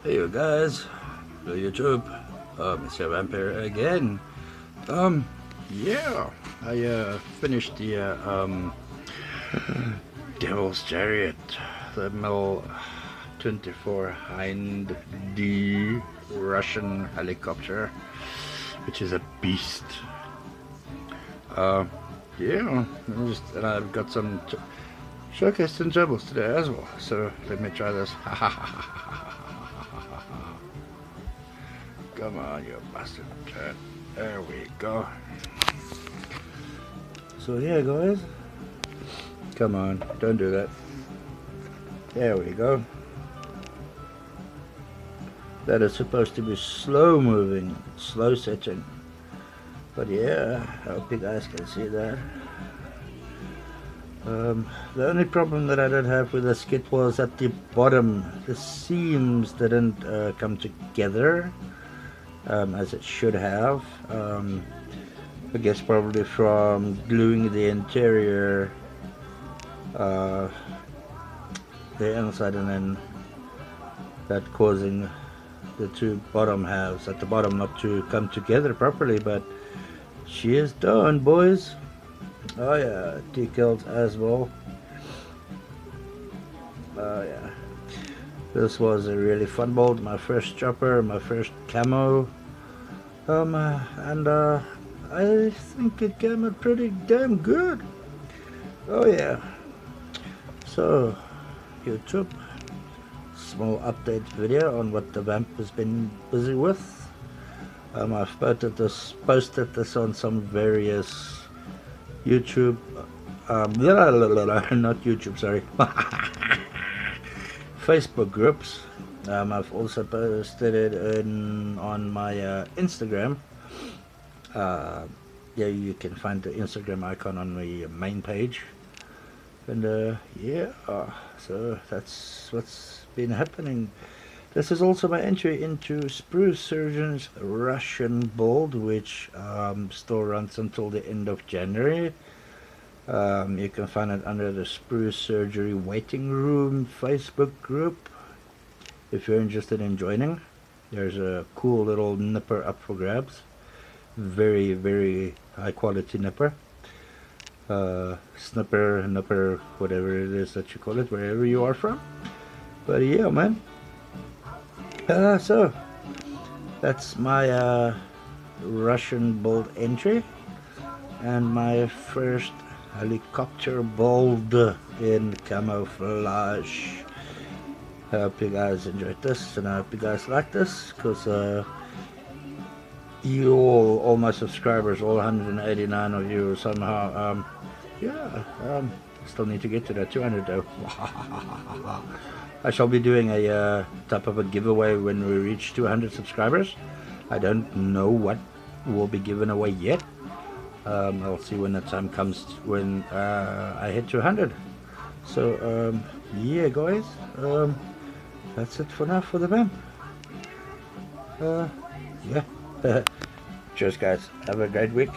Hey you guys, hello YouTube, Mr. Vamp here again. Yeah, I finished the Devil's Chariot, the MiL-24 Hind D Russian helicopter, which is a beast. Yeah, and I've got some showcase and turbos today as well, so let me try this. Come on, you bastard. There we go. So yeah, guys. Come on, don't do that. There we go. That is supposed to be slow moving, slow setting. But yeah, I hope you guys can see that. The only problem that I did have with this kit was at the bottom. The seams didn't come together as it should have. I guess probably from gluing the interior, the inside, and then that causing the two bottom halves at the bottom not to come together properly. But she is done, boys. Oh yeah, decals as well. Oh yeah, this was a really fun build. My first chopper, my first camo, and I think it came out pretty damn good. Oh yeah. So YouTube, small update video on what the Vamp has been busy with. I've posted this on some various YouTube, not YouTube, sorry, Facebook groups. I've also posted it on my Instagram. Yeah, you can find the Instagram icon on the main page. And yeah, so that's what's been happening. This is also my entry into SprueSurgeon's Russian build, which still runs until the end of January. You can find it under the Sprue Surgery Waiting Room Facebook group if you're interested in joining. There's a cool little nipper up for grabs. Very, very high quality nipper. Snipper, nipper, whatever it is that you call it, wherever you are from. But yeah, man. So that's my Russian build entry and my first helicopter build in camouflage. I hope you guys enjoyed this, and I hope you guys like this, because you all my subscribers, all 189 of you somehow, still need to get to that 200 though. I shall be doing a type of a giveaway when we reach 200 subscribers. I don't know what will be given away yet. I'll see when the time comes when I hit 200. So yeah, guys, that's it for now for the Vamp. Yeah. Cheers, guys. Have a great week.